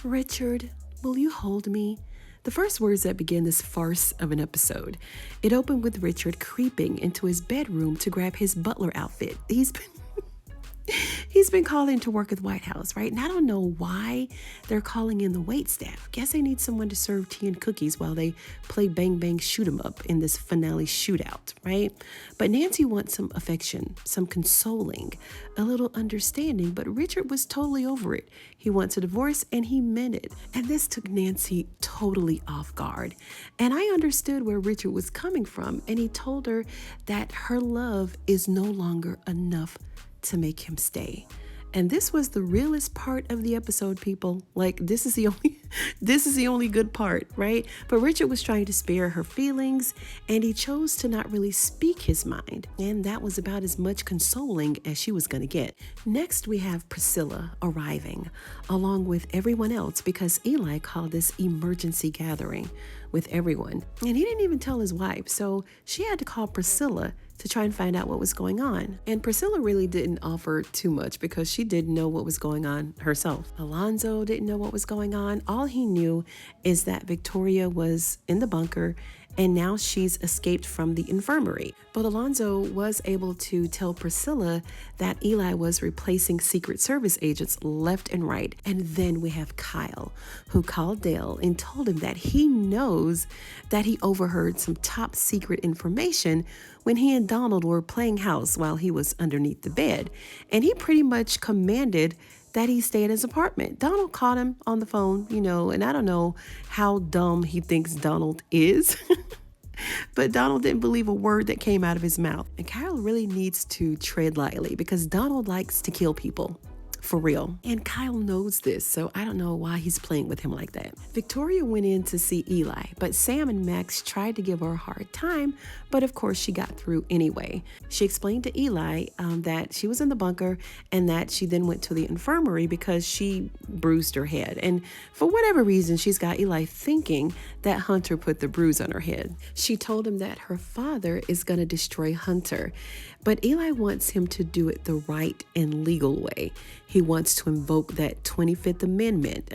Richard, will you hold me? The first words that begin this farce of an episode. It opened with Richard creeping into his bedroom to grab his butler outfit. He's been called in to work at the White House, right? And I don't know why they're calling in the wait staff. Guess they need someone to serve tea and cookies while they play bang bang shoot 'em up in this finale shootout, right? But Nancy wants some affection, some consoling, a little understanding, but Richard was totally over it. He wants a divorce and he meant it. And this took Nancy totally off guard. And I understood where Richard was coming from, and he told her that her love is no longer enough to make him stay. And this was the realest part of the episode, people. Like, this is the only good part, right? But Richard was trying to spare her feelings, and he chose to not really speak his mind. And that was about as much consoling as she was going to get. Next, we have Priscilla arriving along with everyone else because Eli called this emergency gathering with everyone. And he didn't even tell his wife. So she had to call Priscilla to try and find out what was going on. And Priscilla really didn't offer too much because she didn't know what was going on herself. Alonzo didn't know what was going on. All he knew is that Victoria was in the bunker and now she's escaped from the infirmary. But Alonzo was able to tell Priscilla that Eli was replacing Secret Service agents left and right. And then we have Kyle, who called Dale and told him that he knows that he overheard some top secret information when he and Donald were playing house while he was underneath the bed. And he pretty much commanded that he stay at his apartment. Donald caught him on the phone, and I don't know how dumb he thinks Donald is. But Donald didn't believe a word that came out of his mouth. And Kyle really needs to tread lightly because Donald likes to kill people. For real. And Kyle knows this, so I don't know why he's playing with him like that. Victoria went in to see Eli, but Sam and Max tried to give her a hard time, but of course she got through anyway. She explained to Eli that she was in the bunker and that she then went to the infirmary because she bruised her head. And for whatever reason, she's got Eli thinking that Hunter put the bruise on her head. She told him that her father is going to destroy Hunter, but Eli wants him to do it the right and legal way. He wants to invoke that 25th Amendment.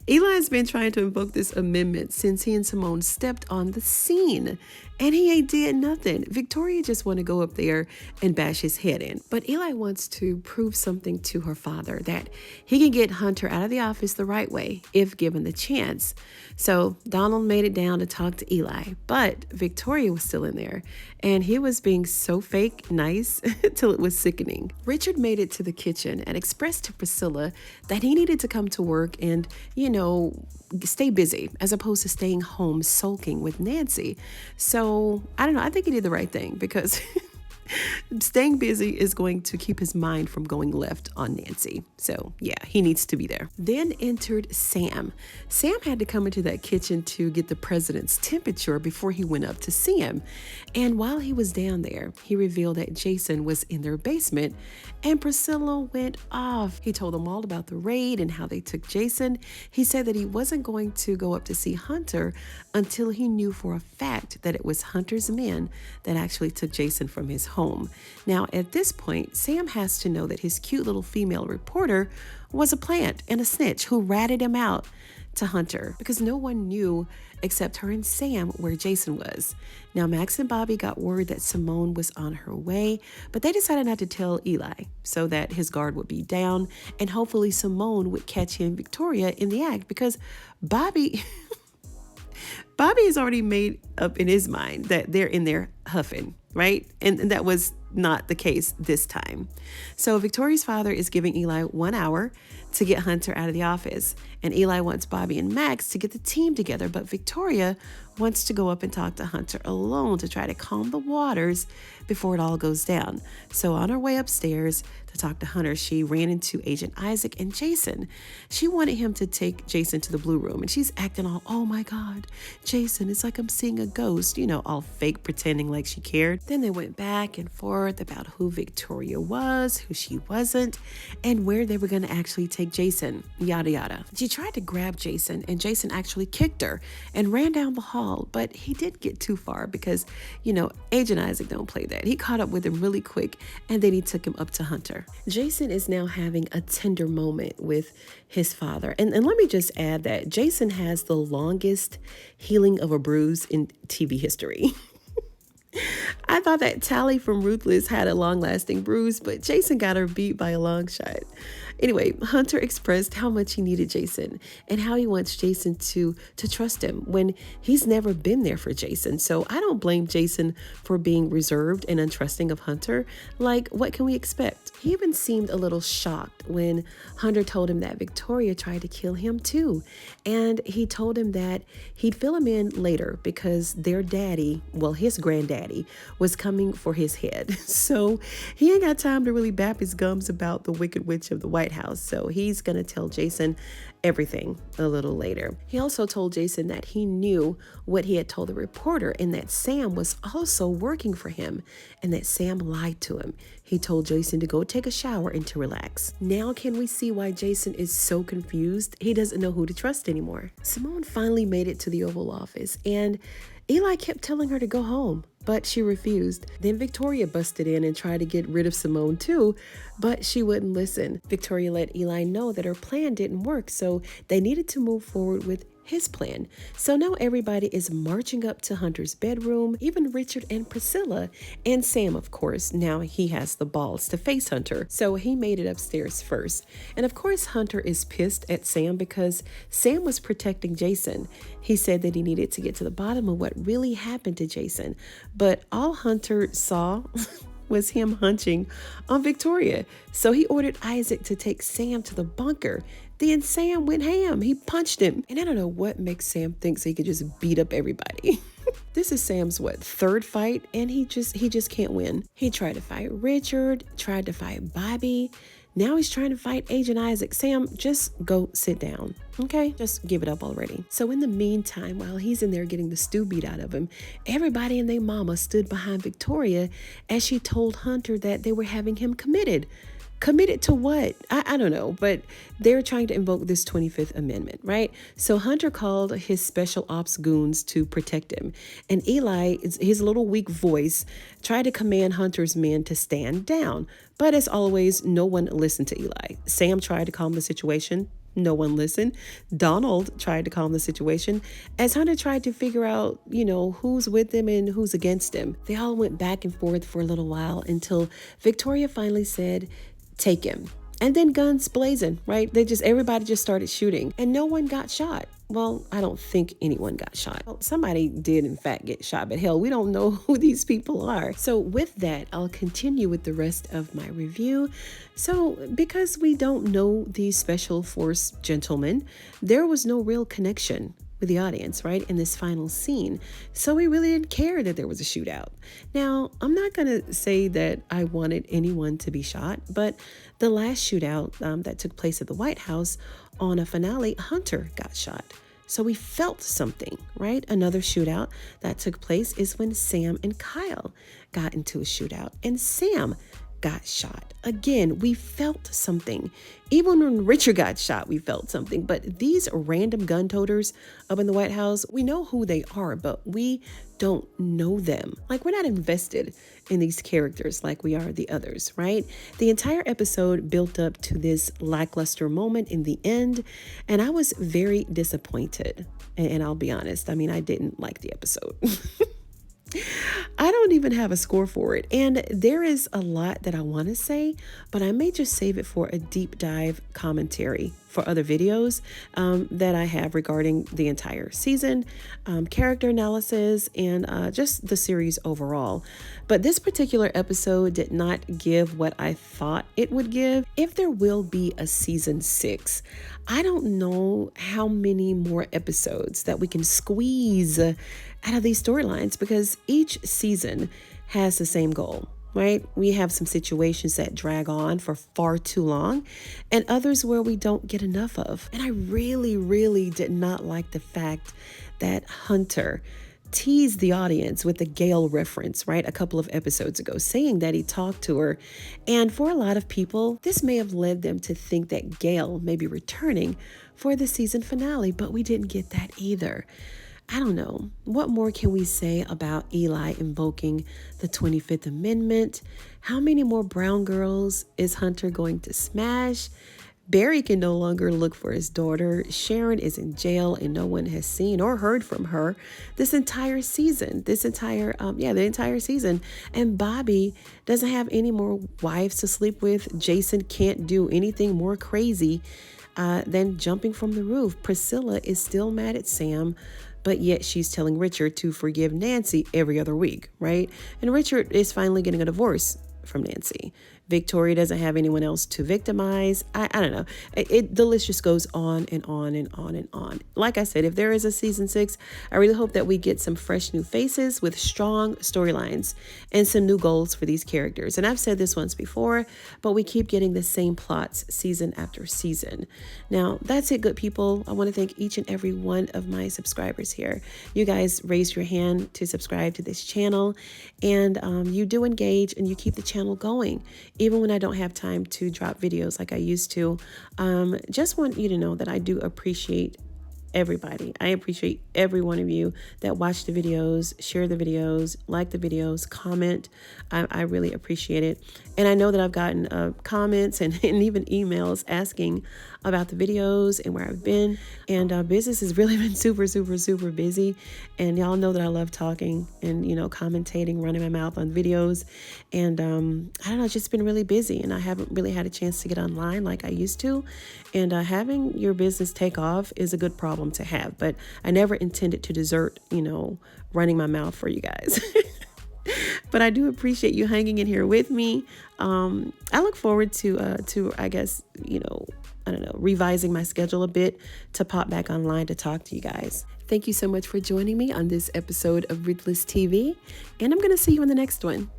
Eli has been trying to invoke this amendment since he and Simone stepped on the scene, and he ain't did nothing. Victoria just want to go up there and bash his head in. But Eli wants to prove something to her father, that he can get Hunter out of the office the right way if given the chance. So Donald made it down to talk to Eli, but Victoria was still in there, and he was being so fake nice till it was sickening. Richard made it to the kitchen and expressed to Priscilla that he needed to come to work and, stay busy as opposed to staying home sulking with Nancy. So I don't know. I think he did the right thing because staying busy is going to keep his mind from going left on Nancy. So yeah, he needs to be there. Then entered Sam. Sam had to come into that kitchen to get the president's temperature before he went up to see him. And while he was down there, he revealed that Jason was in their basement, and Priscilla went off. He told them all about the raid and how they took Jason. He said that he wasn't going to go up to see Hunter until he knew for a fact that it was Hunter's men that actually took Jason from his home. Now, at this point, Sam has to know that his cute little female reporter was a plant and a snitch who ratted him out to Hunter because no one knew except her and Sam where Jason was. Now, Max and Bobby got word that Simone was on her way, but they decided not to tell Eli so that his guard would be down and hopefully Simone would catch him and Victoria in the act because Bobby has already made up in his mind that they're in there huffing, right? And that was not the case this time. So Victoria's father is giving Eli 1 hour to get Hunter out of the office. And Eli wants Bobby and Max to get the team together, but Victoria wants to go up and talk to Hunter alone to try to calm the waters before it all goes down. So on her way upstairs to talk to Hunter, she ran into Agent Isaac and Jason. She wanted him to take Jason to the blue room, and she's acting all, oh my God, Jason, it's like I'm seeing a ghost, all fake, pretending like she cared. Then they went back and forth forth about who Victoria was, who she wasn't, and where they were going to actually take Jason, yada yada. She tried to grab Jason, and Jason actually kicked her and ran down the hall, but he didn't get too far because, Agent Isaac don't play that. He caught up with him really quick, and then he took him up to Hunter. Jason is now having a tender moment with his father. And let me just add that Jason has the longest healing of a bruise in TV history. I thought that Tally from Ruthless had a long-lasting bruise, but Jason got her beat by a long shot. Anyway, Hunter expressed how much he needed Jason and how he wants Jason to trust him when he's never been there for Jason. So I don't blame Jason for being reserved and untrusting of Hunter. Like, what can we expect? He even seemed a little shocked when Hunter told him that Victoria tried to kill him too. And he told him that he'd fill him in later because their daddy, well, his granddaddy, was coming for his head. So he ain't got time to really bap his gums about the Wicked Witch of the White House. So he's going to tell Jason everything a little later. He also told Jason that he knew what he had told the reporter and that Sam was also working for him and that Sam lied to him. He told Jason to go take a shower and to relax. Now can we see why Jason is so confused? He doesn't know who to trust anymore. Simone finally made it to the Oval Office and Eli kept telling her to go home, but she refused. Then Victoria busted in and tried to get rid of Simone too, but she wouldn't listen. Victoria let Eli know that her plan didn't work, so they needed to move forward with his plan. So now everybody is marching up to Hunter's bedroom, even Richard and Priscilla, and Sam, of course. Now he has the balls to face Hunter, so he made it upstairs first. And of course, Hunter is pissed at Sam because Sam was protecting Jason. He said that he needed to get to the bottom of what really happened to Jason, but all Hunter saw was him hunching on Victoria. So he ordered Isaac to take Sam to the bunker. Then Sam went ham. He punched him. And I don't know what makes Sam think he could just beat up everybody. This is Sam's, third fight? And he just can't win. He tried to fight Richard, tried to fight Bobby. Now he's trying to fight Agent Isaac. Sam, just go sit down, okay? Just give it up already. So in the meantime, while he's in there getting the stew beat out of him, everybody and their mama stood behind Victoria as she told Hunter that they were having him committed. Committed to what? I don't know, but they're trying to invoke this 25th Amendment, right? So Hunter called his special ops goons to protect him. And Eli, his little weak voice, tried to command Hunter's men to stand down. But as always, no one listened to Eli. Sam tried to calm the situation. No one listened. Donald tried to calm the situation as Hunter tried to figure out, who's with him and who's against him. They all went back and forth for a little while until Victoria finally said, "Take him." And then guns blazing, right? Everybody just started shooting and no one got shot. Well, I don't think anyone got shot. Well, somebody did in fact get shot, but hell, we don't know who these people are. So with that, I'll continue with the rest of my review. So because we don't know these special force gentlemen, there was no real connection with the audience, right, in this final scene. So we really didn't care that there was a shootout. Now, I'm not going to say that I wanted anyone to be shot, but the last shootout that took place at the White House on a finale, Hunter got shot. So we felt something, right? Another shootout that took place is when Sam and Kyle got into a shootout and Sam got shot. Again, we felt something. Even when Richard got shot, we felt something. But these random gun toters up in the White House, we know who they are, but we don't know them. Like, we're not invested in these characters like we are the others, right? The entire episode built up to this lackluster moment in the end, and I was very disappointed. And I'll be honest, I didn't like the episode. I don't even have a score for it. And there is a lot that I want to say, but I may just save it for a deep dive commentary for other videos that I have regarding the entire season, character analysis, and just the series overall. But this particular episode did not give what I thought it would give. If there will be a season 6, I don't know how many more episodes that we can squeeze out of these storylines, because each season has the same goal, right? We have some situations that drag on for far too long and others where we don't get enough of. And I really, really did not like the fact that Hunter teased the audience with the Gail reference, right, a couple of episodes ago, saying that he talked to her. And for a lot of people, this may have led them to think that Gail may be returning for the season finale, but we didn't get that either. I don't know. What more can we say about Eli invoking the 25th Amendment? How many more brown girls is Hunter going to smash? Barry can no longer look for his daughter. Sharon is in jail and no one has seen or heard from her this entire season. The entire season. And Bobby doesn't have any more wives to sleep with. Jason can't do anything more crazy than jumping from the roof. Priscilla is still mad at Sam, but yet she's telling Richard to forgive Nancy every other week, right? And Richard is finally getting a divorce from Nancy. Victoria doesn't have anyone else to victimize. I don't know. The list just goes on and on and on and on. Like I said, if there is a season 6, I really hope that we get some fresh new faces with strong storylines and some new goals for these characters. And I've said this once before, but we keep getting the same plots season after season. Now, that's it, good people. I want to thank each and every one of my subscribers here. You guys raised your hand to subscribe to this channel, and you do engage and you keep the channel going. Even when I don't have time to drop videos like I used to. Just want you to know that I do appreciate everybody. I appreciate every one of you that watch the videos, share the videos, like the videos, comment. I really appreciate it. And I know that I've gotten comments and even emails asking about the videos and where I've been. And business has really been super, super, super busy. And y'all know that I love talking and, commentating, running my mouth on videos. And I don't know, it's just been really busy. And I haven't really had a chance to get online like I used to. And having your business take off is a good problem to have. But I never intended to desert, running my mouth for you guys. But I do appreciate you hanging in here with me. I look forward to I guess, revising my schedule a bit to pop back online to talk to you guys. Thank you so much for joining me on this episode of Ruthless TV, and I'm going to see you in the next one.